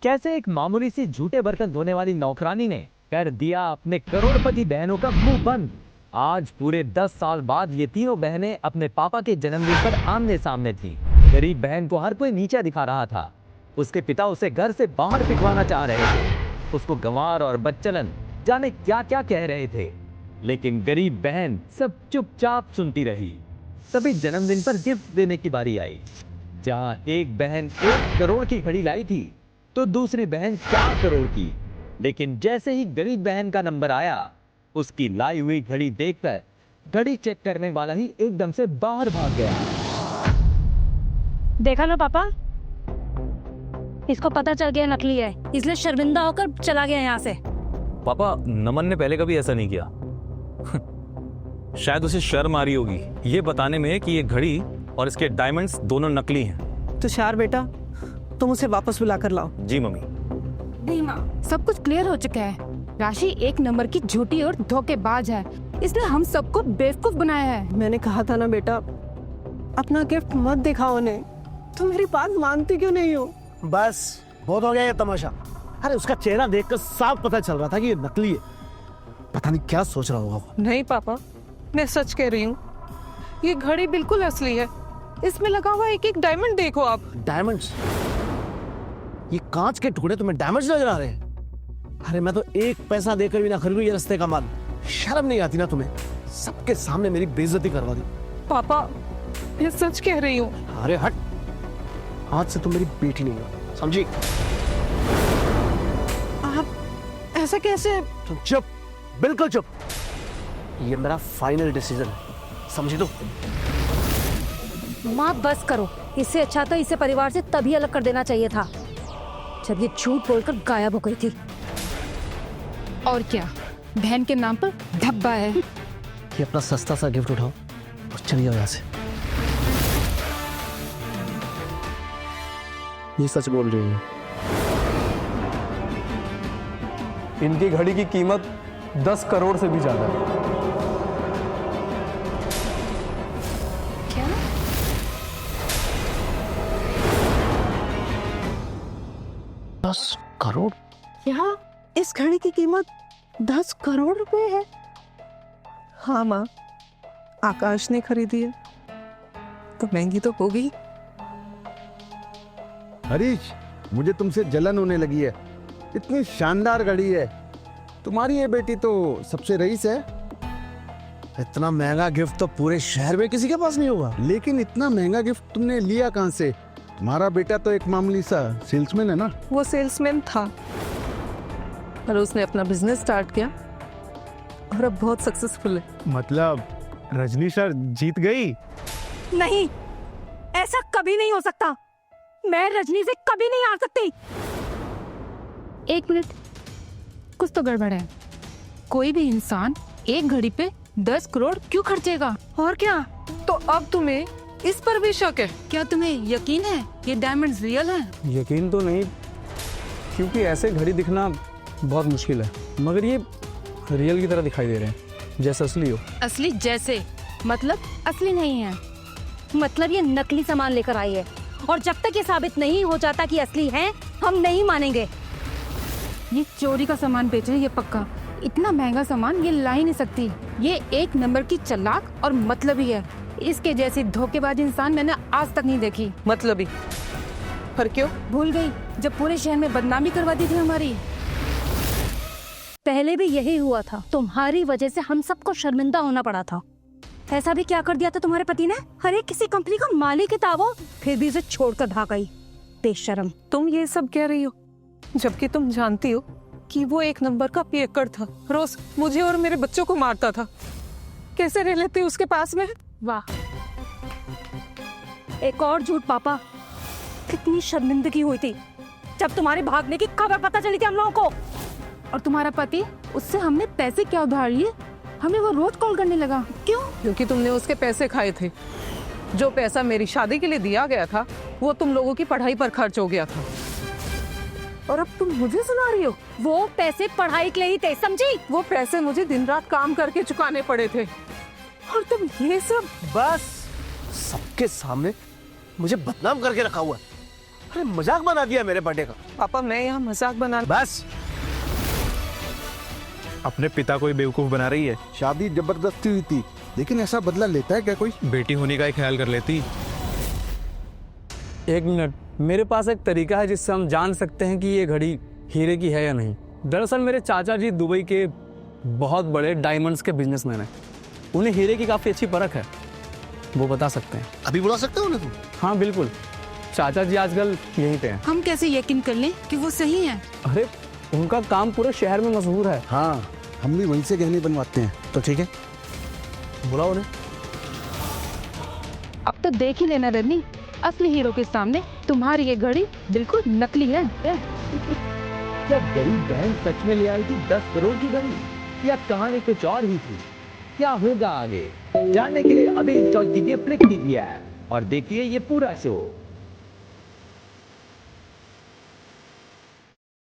कैसे एक मामूली सी झूठे बर्तन धोने वाली नौकरानी ने कर दिया अपने करोड़पति बहनों का मुंह बंद। आज पूरे 10 साल बाद ये तीनों बहनें अपने पापा के जन्मदिन पर आमने सामने थी। गरीब बहन को हर कोई नीचा दिखा रहा था। उसके पिता उसे घर से बाहर फिकवाना चाह रहे थे। उसको गंवार और बच्चलन जाने क्या क्या कह रहे थे, लेकिन गरीब बहन सब चुपचाप सुनती रही। तभी जन्मदिन पर गिफ्ट देने की बारी आई। जहाँ एक बहन 1 करोड़ की घड़ी लाई थी तो दूसरी बहन 4 करोड़ की। लेकिन जैसे ही गरीब बहन का नंबर आया, उसकी लाई हुई घड़ी देखकर घड़ी चेक करने वाला ही एकदम से बाहर भाग गया। देखा ना पापा, इसको पता चल गया नकली है, इसलिए शर्मिंदा होकर चला गया यहाँ से। पापा, नमन ने पहले कभी ऐसा नहीं किया। शायद उसे शर्म आ रही होगी ये बताने में कि ये घड़ी और इसके डायमंड्स दोनों नकली हैं। तुषार बेटा, तुम उसे वापस बुला कर लाओ। जी मम्मी। नहीं माँ, सब कुछ क्लियर हो चुका है। राशि 1 नंबर की झूठी और धोखेबाज है, इसलिए हम सबको बेवकूफ बनाया है। मैंने कहा था ना बेटा, अपना गिफ्ट मत दिखाओ उन्हें। तुम मेरी बात मानती क्यों नहीं हो? बस बहुत हो गया ये तमाशा। अरे उसका चेहरा देखकर साफ पता चल रहा था कि ये नकली है। पता नहीं क्या सोच रहा होगा वो। नहीं पापा, मैं सच कह रही हूँ, ये घड़ी बिल्कुल असली है। इसमें लगा हुआ एक एक डायमंड देखो आप। डायमंड्स? ये कांच के टुकड़े तुम्हें डायमंड्स नजर आ रहे हैं? अरे मैं तो 1 पैसा देकर भी ना खरीदूं ये रास्ते का माल। शर्म नहीं आती ना तुम्हें? सबके सामने मेरी बेइज्जती करवा दी। पापा, मैं सच कह रही हूँ। अरे हट, आज से तुम मेरी बेटी नहीं हो, समझी? आप ऐसा कैसे? तुम चुप, बिल्कुल चुप। ये मेरा फाइनल डिसीजन है, समझी? तो माँ बस करो, इससे अच्छा था इसे परिवार से तभी अलग कर देना चाहिए था जब ये झूठ बोलकर गायब हो गई थी। और क्या, बहन के नाम पर धब्बा है। ये अपना सस्ता सा गिफ्ट उठाओ और चलिए जाओ यहाँ से। ये सच बोल रही है। इनकी घड़ी की कीमत 10 करोड़ से भी ज्यादा है। क्या? 10 करोड़? यहाँ इस घड़ी की कीमत 10 करोड़ रुपए है। हाँ माँ, आकाश ने खरीदी है तो महंगी तो होगी। हरीश, मुझे तुमसे जलन होने लगी है। इतनी शानदार घड़ी है। तुम्हारी ये बेटी तो सबसे रईस है। इतना महंगा गिफ्ट तो पूरे शहर में किसी के पास नहीं होगा। लेकिन इतना महंगा गिफ्ट तुमने लिया कहाँ से? तुम्हारा बेटा तो एक मामूली सा सेल्समैन है ना? वो सेल्समैन था, पर उसने अपना बिजनेस स्टार्ट किया और अब बहुत सक्सेसफुल है। मतलब रजनी सर जीत गई? नहीं, ऐसा कभी नहीं हो सकता। मैं रजनी से कभी नहीं हार सकती। 1 मिनट, कुछ तो गड़बड़ है। कोई भी इंसान एक घड़ी पे 10 करोड़ क्यों खर्चेगा? और क्या, तो अब तुम्हें इस पर भी शक है? क्या तुम्हें यकीन है ये डायमंड्स रियल हैं? यकीन तो नहीं, क्योंकि ऐसे घड़ी दिखना बहुत मुश्किल है, मगर ये रियल की तरह दिखाई दे रहे हैं, जैसे असली हो। असली जैसे? मतलब असली नहीं है। मतलब ये नकली सामान लेकर आई है, और जब तक ये साबित नहीं हो जाता कि असली है, हम नहीं मानेंगे। ये चोरी का सामान बेच रही है पक्का। इतना महंगा सामान ये ला ही नहीं सकती। ये 1 नंबर की चालाक और मतलबी है। इसके जैसी धोखेबाज इंसान मैंने आज तक नहीं देखी। मतलबी? पर क्यों? भूल गई जब पूरे शहर में बदनामी करवा दी थी हमारी। पहले भी यही हुआ था। तुम्हारी वजह से हम सबको शर्मिंदा होना पड़ा था। ऐसा भी क्या कर दिया था तुम्हारे पति ने? हर एक किसी कंपनी का मालिक है था वो, फिर भी उसे छोड़कर भाग गई। बेशर्म। तुम ये सब कह रही हो जबकि तुम जानती हो कि वो 1 नंबर का पियक्कड़ था। रोज मुझे और मेरे बच्चों को मारता था। कैसे रह लेते उसके पास में? वाह, एक और झूठ पापा। कितनी शर्मिंदगी हुई थी जब तुम्हारे भागने की खबर पता चली थी हम लोगों को। और तुम्हारा पति, उससे हमने पैसे क्या उधार लिए? हमें वो रोज कॉल करने लगा। क्यों? क्योंकि तुमने उसके पैसे खाए थे। जो पैसा मेरी शादी के लिए दिया गया था वो तुम लोगों की पढ़ाई पर खर्च हो गया था। और अब तुम मुझे सुना रही हो? वो पैसे पढ़ाई के लिए ही थे, समझी? वो पैसे मुझे दिन रात काम करके चुकाने पड़े थे, और तुम ये सब। बस सबके सामने मुझे बदनाम करके रखा हुआ है। अरे मजाक बना दिया मेरे बर्थडे का। पापा मैं यहाँ मजाक बना बस अपने पिता को ही बेवकूफ बना रही है। शादी जबरदस्ती हुई थी, लेकिन ऐसा बदला लेता है क्या कोई? बेटी होने का ही ख्याल कर लेती। एक मिनट, मेरे पास एक तरीका है जिससे हम जान सकते हैं कि ये घड़ी हीरे की है या नहीं। दरअसल मेरे चाचा जी दुबई के बहुत बड़े डायमंड्स के बिजनेसमैन हैं। उन्हें हीरे की काफ़ी अच्छी परख है, वो बता सकते हैं। अभी बुला सकते हो ना तुम? हाँ बिल्कुल, चाचा जी आजकल यहीं पे हैं। हम कैसे यकीन कर लें कि वो सही है? अरे उनका काम पूरे शहर में मशहूर है। हाँ, हम भी वहीं से गहने बनवाते हैं। तो ठीक है, बुलाओ उन्हें। अब तो देख ही लेना रजनी, असली हीरो के सामने तुम्हारी ये घड़ी बिल्कुल नकली है। क्या गरीब बहन सच में ले आई थी 10 करोड़ की घड़ी, या कहानी कुछ और ही थी? क्या होगा आगे जानने के लिए अभी इंस्टॉल कीजिए फ्लिक टीवी ऐप और देखिए ये पूरा शो।